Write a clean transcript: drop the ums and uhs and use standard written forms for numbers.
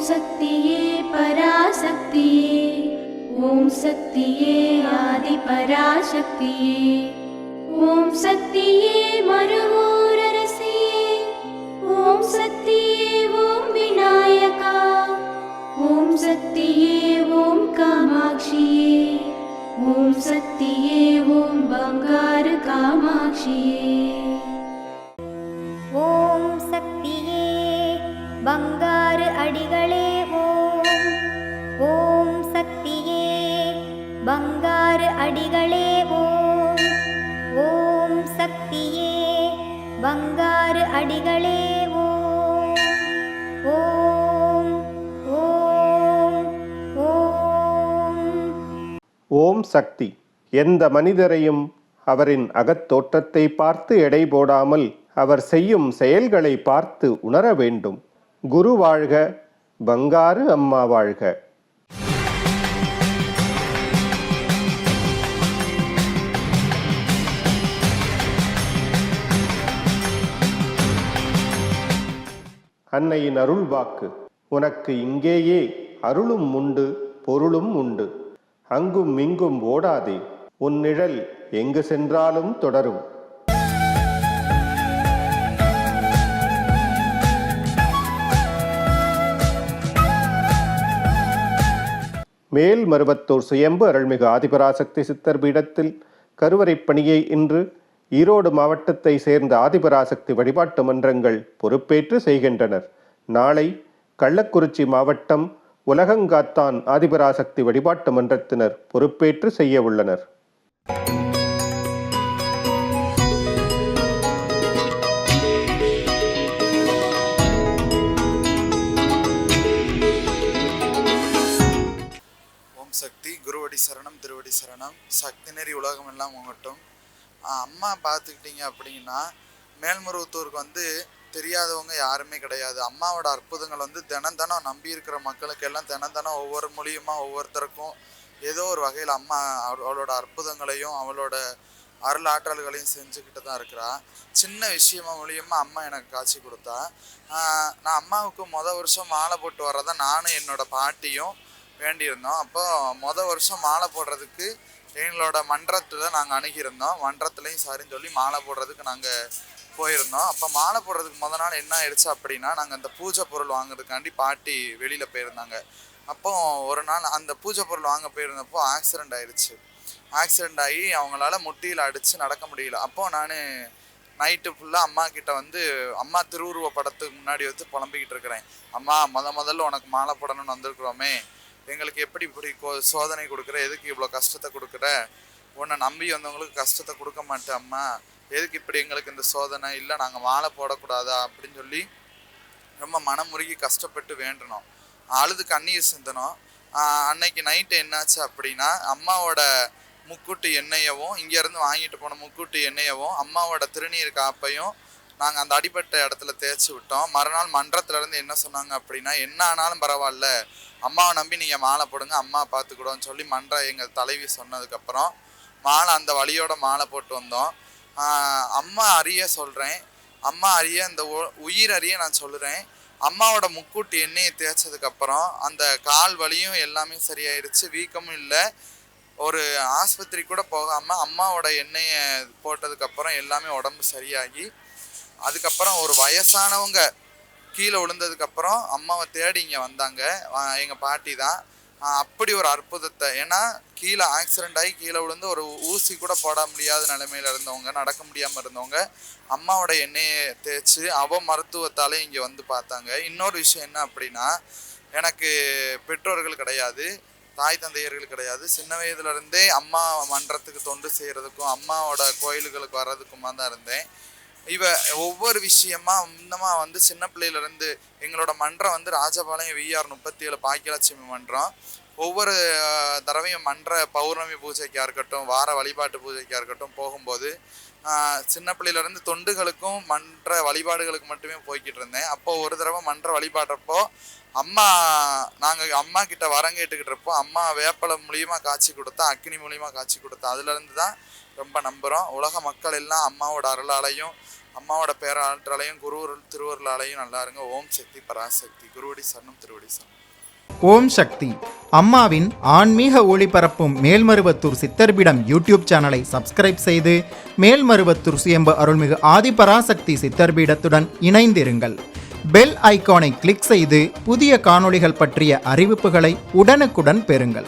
சக்தியே பராசக்தியே, ஓம் சக்தியே ஆதி பராசக்தியே, ஓம் சக்தியே மறுவூரரசியே, ஓம் சக்தியே ஓம் விநாயகா, ஓம் சக்தியே ஓம் காமாட்சியே, ஓம் சக்தியே ஓம் பங்காரு காமாட்சியே. ஓம் சக்தியே பங்காரு அடிகளே ஓம். ஓம் சக்தியே பங்காரு அடிகளே ஓம். ஓம் சக்தியே பங்காரு அடிகளே ஓம். ஓம் ஓம் ஓம். ஓம் சக்தி. எந்த மனிதரையும் அவரின் அகத்தோற்றத்தை பார்த்து எடை போடாமல் அவர் செய்யும் செயல்களை பார்த்து உணர வேண்டும். குரு வாழ்க, பங்காரு அம்மா வாழ்க. அன்னையின் அருள் வாக்கு. உனக்கு இங்கேயே அருளும் உண்டு, பொருளும் உண்டு. அங்கும் இங்கும் ஓடாதே, உன் நிழல் எங்கு சென்றாலும் தொடரும். மேல்மருவத்தூர் சுயம்பு அருள்மிகு ஆதிபராசக்தி சித்தர் பீடத்தில் கருவறைப் பணியை இன்று ஈரோடு மாவட்டத்தை சேர்ந்த ஆதிபராசக்தி வழிபாட்டு மன்றங்கள் பொறுப்பேற்று செய்கின்றனர். நாளை கள்ளக்குறிச்சி மாவட்டம் உலகங்காத்தான் ஆதிபராசக்தி வழிபாட்டு மன்றத்தினர் பொறுப்பேற்று செய்ய உள்ளனர். ஓம் சக்தி. குருவடி சரணம், திருவடி சரணம். சக்தி நெறி உலகம் எல்லாம் உங்கட்டும். அம்மா பார்த்துக்கிட்டீங்க அப்படின்னா மேல்மருவத்தூருக்கு தெரியாதவங்க யாருமே கிடையாது. அம்மாவோட அற்புதங்கள் தினம் தினம் நம்பி இருக்கிற மக்களுக்கு எல்லாம் தினம் தினம் ஒவ்வொரு மூலியமாக ஒவ்வொருத்தருக்கும் ஏதோ ஒரு வகையில் அம்மா அவளோட அற்புதங்களையும் அவளோட அருளாற்றல்களையும் செஞ்சுக்கிட்டு தான் இருக்கிறா. சின்ன விஷயமா மூலியமாக அம்மா எனக்கு காட்சி கொடுத்தா. நான் அம்மாவுக்கு வருஷம் மாலை போட்டு வர்றதை நானும் என்னோட பாட்டியும் வேண்டியிருந்தோம். அப்போ வருஷம் மாலை போடுறதுக்கு எங்களோட மன்றத்தில் நாங்கள் அணுகியிருந்தோம். மன்றத்துலேயும் சரின்னு சொல்லி மாலை போடுறதுக்கு நாங்கள் போயிருந்தோம். அப்போ மாலை போடுறதுக்கு நாள் என்ன ஆயிடுச்சு அப்படின்னா, நாங்கள் அந்த பூஜை பொருள் வாங்குறதுக்காண்டி பாட்டி வெளியில் போயிருந்தாங்க. அப்போ ஒரு நாள் அந்த பூஜை பொருள் வாங்க போயிருந்தப்போ ஆக்சிடெண்ட் ஆயிடுச்சு. ஆக்சிடெண்ட் ஆகி அவங்களால முட்டியில் அடித்து நடக்க முடியல. அப்போது நான் நைட்டு ஃபுல்லாக அம்மா கிட்ட அம்மா திருவுருவ படத்துக்கு முன்னாடி புலம்பிக்கிட்டு இருக்கிறேன். அம்மா முதல்ல உனக்கு மாலை போடணும்னு வந்திருக்கிறோமே, எங்களுக்கு எப்படி இப்படி சோதனை கொடுக்குற, எதுக்கு இவ்வளோ கஷ்டத்தை கொடுக்குற, உன்னை நம்பி வந்தவங்களுக்கு கஷ்டத்தை கொடுக்க மாட்டேன் அம்மா, எதுக்கு இப்படி எங்களுக்கு இந்த சோதனை, இல்லை நாங்கள் மாலை போடக்கூடாதா அப்படின்னு சொல்லி ரொம்ப மனமுருகி கஷ்டப்பட்டு வேண்டணும். அழுது கண்ணீர் சிந்தனோம். அன்னைக்கு நைட்டு என்னாச்சு அப்படின்னா, அம்மாவோட முக்கூட்டு எண்ணெயவும் இங்கேருந்து வாங்கிட்டு போன முக்கூட்டு எண்ணெயவும் அம்மாவோட திருநீர் காப்பையும் நாங்கள் அந்த அடிப்பட்ட இடத்துல தேய்ச்சி விட்டோம். மறுநாள் மன்றத்துலேருந்து என்ன சொன்னாங்க அப்படின்னா, என்ன ஆனாலும் பரவாயில்ல, அம்மாவை நம்பி நீங்கள் மாலை போடுங்க, அம்மா பார்த்துக்கூடன்னு சொல்லி எங்கள் தலைவி சொன்னதுக்கப்புறம் மாலை அந்த வழியோட மாலை போட்டு வந்தோம். அம்மா அறிய சொல்கிறேன், அம்மா அறிய இந்த உயிர் அறிய நான் சொல்லுறேன். அம்மாவோட முக்கூட்டு எண்ணெயை தேய்ச்சதுக்கப்புறம் அந்த கால் வலியும் எல்லாமே சரியாயிடுச்சு, வீக்கமும் இல்லை. ஒரு ஆஸ்பத்திரி கூட போகாமல் அம்மாவோட எண்ணெயை போட்டதுக்கப்புறம் எல்லாமே உடம்பு சரியாகி, அதுக்கப்புறம் ஒரு வயசானவங்க கீழே விழுந்ததுக்கப்புறம் அம்மாவை தேடி இங்கே வந்தாங்க. எங்கள் பாட்டி தான். அப்படி ஒரு அற்புதத்தை, ஏன்னா கீழே ஆக்சிடெண்ட் ஆகி கீழே விழுந்து ஒரு ஊசி கூட போட முடியாத நிலைமையில் இருந்தவங்க, நடக்க முடியாமல் இருந்தவங்க அம்மாவோட எண்ணெயை தேய்ச்சி மருத்துவத்தாலே இங்கே பார்த்தாங்க. இன்னொரு விஷயம் என்ன அப்படின்னா, எனக்கு பெற்றோர்கள் கிடையாது, தாய் தந்தையர்கள் கிடையாது. சின்ன வயதுலேருந்தே அம்மா மன்றத்துக்கு தொண்டு செய்கிறதுக்கும் அம்மாவோட கோயில்களுக்கு வர்றதுக்குமா தான் இருந்தேன். ஒவ்வொரு விஷயமா இன்னமா சின்ன பிள்ளையிலேருந்து எங்களோட மன்றம் ராஜபாளையம் VR 37 பாக்கியலட்சுமி மன்றம். ஒவ்வொரு தடவையும் மன்ற பௌர்ணமி பூஜைக்காக இருக்கட்டும், வார வழிபாட்டு பூஜைக்காக இருக்கட்டும் போகும்போது சின்ன பிள்ளையிலேருந்து தொண்டுகளுக்கும் மன்ற வழிபாடுகளுக்கு மட்டுமே போய்கிட்டு இருந்தேன். அப்போது ஒரு தடவை மன்ற வழிபாடுறப்போ நாங்கள் அம்மா கிட்ட வரம் கேட்டுக்கிட்டு இருப்போம். அம்மா வேப்பலை மூலியமாக காட்சி கொடுத்தா, அக்னி மூலியமாக காட்சி கொடுத்தா. அதுலேருந்து தான் ரொம்ப நம்புகிறோம். உலக மக்கள் எல்லாம் அம்மாவோட அருளாலையும் அம்மாவோட பேராற்றலையும் திருவருளாலையும் நல்லா இருங்க. ஓம் சக்தி பராசக்தி. குருவடி சரணம், திருவடி சரணம். ஓம் சக்தி. அம்மாவின் ஆன்மீக ஒளிபரப்பும் மேல்மருவத்தூர் சித்தர்பீடம் யூடியூப் சேனலை சப்ஸ்கிரைப் செய்து மேல்மருவத்தூர் சுயம்பு அருள்மிகு ஆதிபராசக்தி சித்தர்பீடத்துடன் இணைந்திருங்கள். பெல் ஐகானை கிளிக் செய்து புதிய காணொளிகள் பற்றிய அறிவிப்புகளை உடனுக்குடன் பெறுங்கள்.